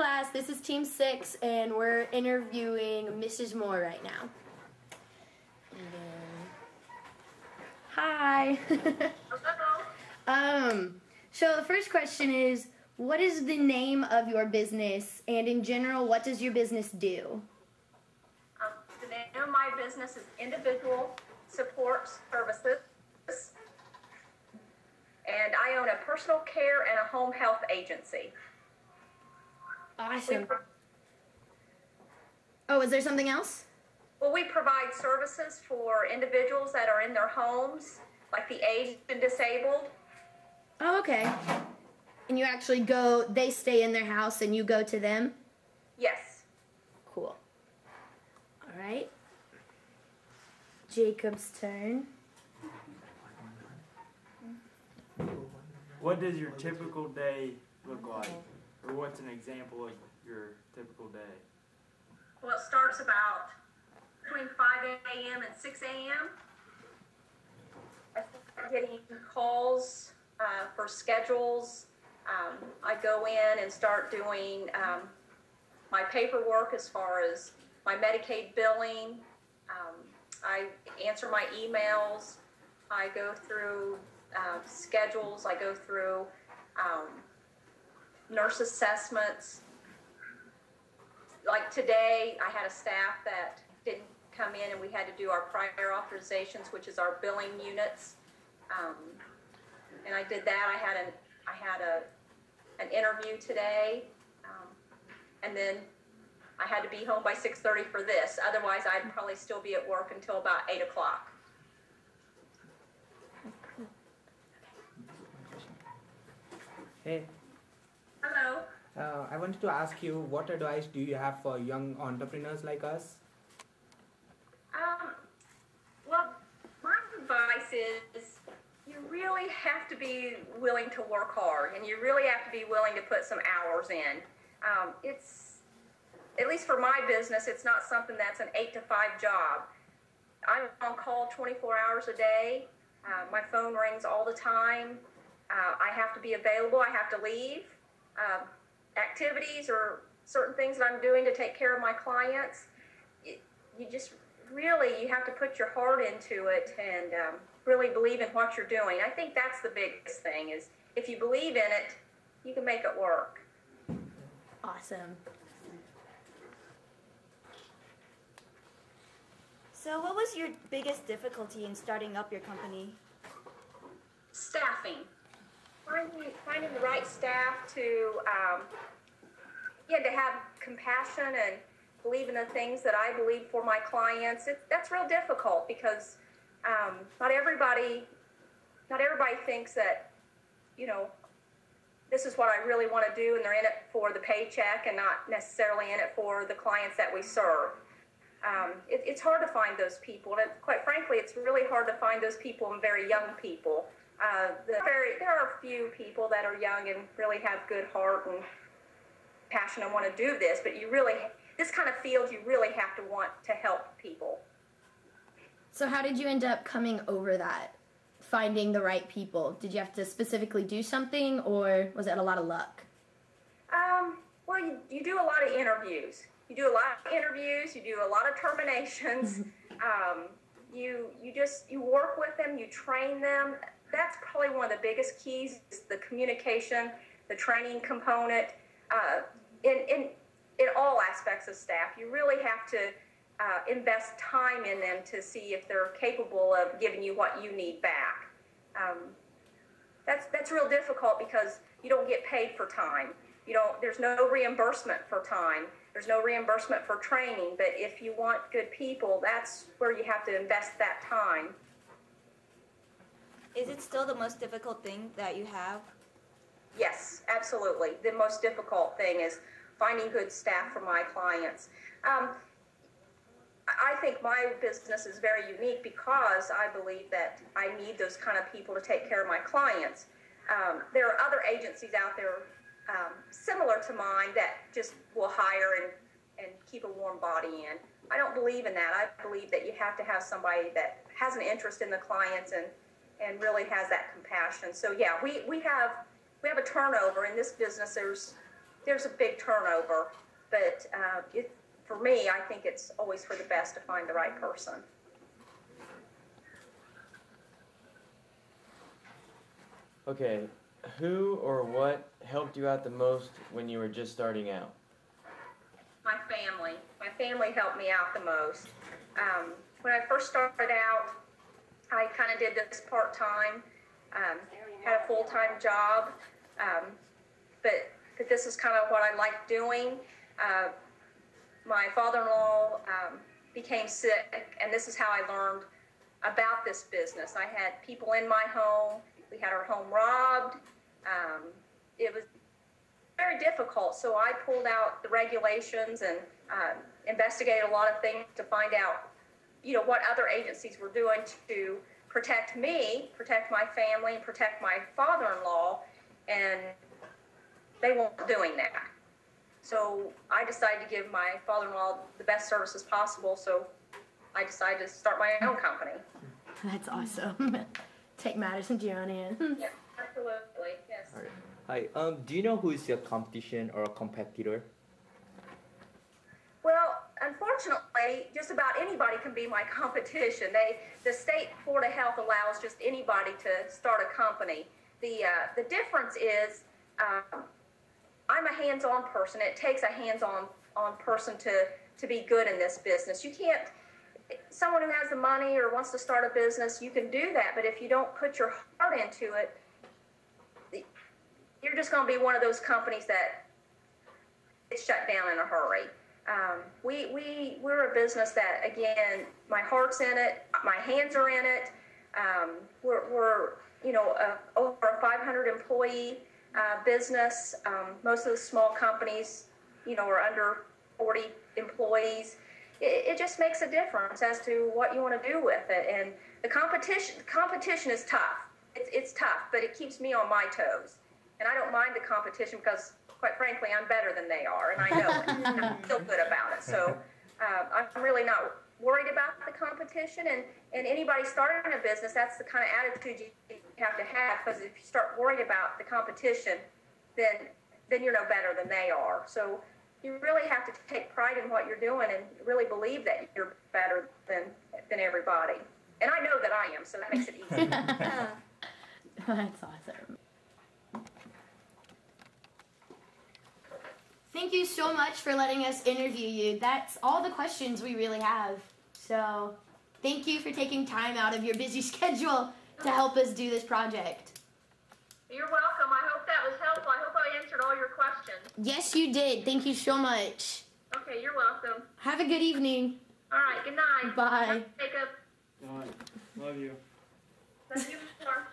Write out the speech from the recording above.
Class, this is Team 6, and we're interviewing Mrs. Moore right now. And then, hi. Hello. So the first question is, what is the name of your business, and in general, what does your business do? The name of my business is Individual Support Services, and I own a personal care and a home health agency. Awesome. Oh, is there something else? Well, we provide services for individuals that are in their homes, like the aged and disabled. Oh, okay. And you actually go, they stay in their house and you go to them? Yes. Cool. All right. Jacob's turn. What does your typical day look like? Or what's an example of your typical day? Well, it starts about between 5 a.m. and 6 a.m. I start getting calls for schedules. I go in and start doing my paperwork as far as my Medicaid billing. I answer my emails. I go through schedules. I go through nurse assessments. Like today, I had a staff that didn't come in, and we had to do our prior authorizations, which is our billing units. And I did that. I had an interview today, and then I had to be home by 6:30 for this. Otherwise, I'd probably still be at work until about 8 o'clock. Hey. Hello. I wanted to ask you, what advice do you have for young entrepreneurs like us? Well, my advice is you really have to be willing to work hard, and you really have to be willing to put some hours in. It's, at least for my business, it's not something that's an 8 to 5 job. I'm on call 24 hours a day. My phone rings all the time. I have to be available. I have to leave. Activities or certain things that I'm doing to take care of my clients, you just really, you have to put your heart into it and really believe in what you're doing. I think that's the biggest thing, is if you believe in it, you can make it work. Awesome. So what was your biggest difficulty in starting up your company? Staffing. Finding the right staff to have compassion and believe in the things that I believe for my clients. That's real difficult because not everybody thinks that, this is what I really want to do, and they're in it for the paycheck and not necessarily in it for the clients that we serve. It's hard to find those people, and quite frankly, it's really hard to find those people in very young people. There are a few people that are young and really have good heart and passion and want to do this, but this kind of field, you really have to want to help people. So how did you end up coming over that, finding the right people? Did you have to specifically do something, or was it a lot of luck? Well, you do a lot of interviews. You do a lot of terminations. You work with them, you train them. That's probably one of the biggest keys, is the communication, the training component. In all aspects of staff, you really have to invest time in them to see if they're capable of giving you what you need back. That's real difficult because you don't get paid for time. There's no reimbursement for time. There's no reimbursement for training. But if you want good people, that's where you have to invest that time. Is it still the most difficult thing that you have? Yes, absolutely. The most difficult thing is finding good staff for my clients. I think my business is very unique because I believe that I need those kind of people to take care of my clients. There are other agencies out there similar to mine that just will hire and keep a warm body in. I don't believe in that. I believe that you have to have somebody that has an interest in the clients and really has that compassion. So yeah, we have a turnover in this business. There's there's a big turnover. But for me, I think it's always for the best to find the right person. Okay, who or what helped you out the most when you were just starting out? My family. My family helped me out the most. When I first started out, I kind of did this part-time, had a full-time job, but this is kind of what I like doing. My father-in-law became sick, and this is how I learned about this business. I had people in my home. We had our home robbed. It was very difficult, so I pulled out the regulations and investigated a lot of things to find out, what other agencies were doing to protect me, protect my family, and protect my father-in-law, and they weren't doing that. So I decided to give my father-in-law the best services possible, so I decided to start my own company. That's awesome. Take matters into your own hands. Yeah, absolutely, yes. All right. Hi. Do you know who is your competition or a competitor? Well, unfortunately, just about anybody can be my competition. The state Board of Health allows just anybody to start a company. The difference is I'm a hands-on person. It takes a hands-on person to be good in this business. You can't. Someone who has the money or wants to start a business, you can do that. But if you don't put your heart into it, you're just going to be one of those companies that gets shut down in a hurry. We're a business that, again, my heart's in it, my hands are in it. We're over a 500 employee business. Most of the small companies, are under 40 employees. It just makes a difference as to what you want to do with it. And the competition is tough. It's tough, but it keeps me on my toes. And I don't mind the competition because, quite frankly, I'm better than they are, and I know it. And I feel good about it. So I'm really not worried about the competition. And anybody starting a business, that's the kind of attitude you have to have, because if you start worrying about the competition, then you're no better than they are. So you really have to take pride in what you're doing and really believe that you're better than everybody. And I know that I am, so that makes it easy. That's awesome. Thank you so much for letting us interview you. That's all the questions we really have. So thank you for taking time out of your busy schedule to help us do this project. You're welcome. I hope that was helpful. I hope I answered all your questions. Yes, you did. Thank you so much. Okay, you're welcome. Have a good evening. All right, good night. Bye. Jacob. All right. Love you. Love you more.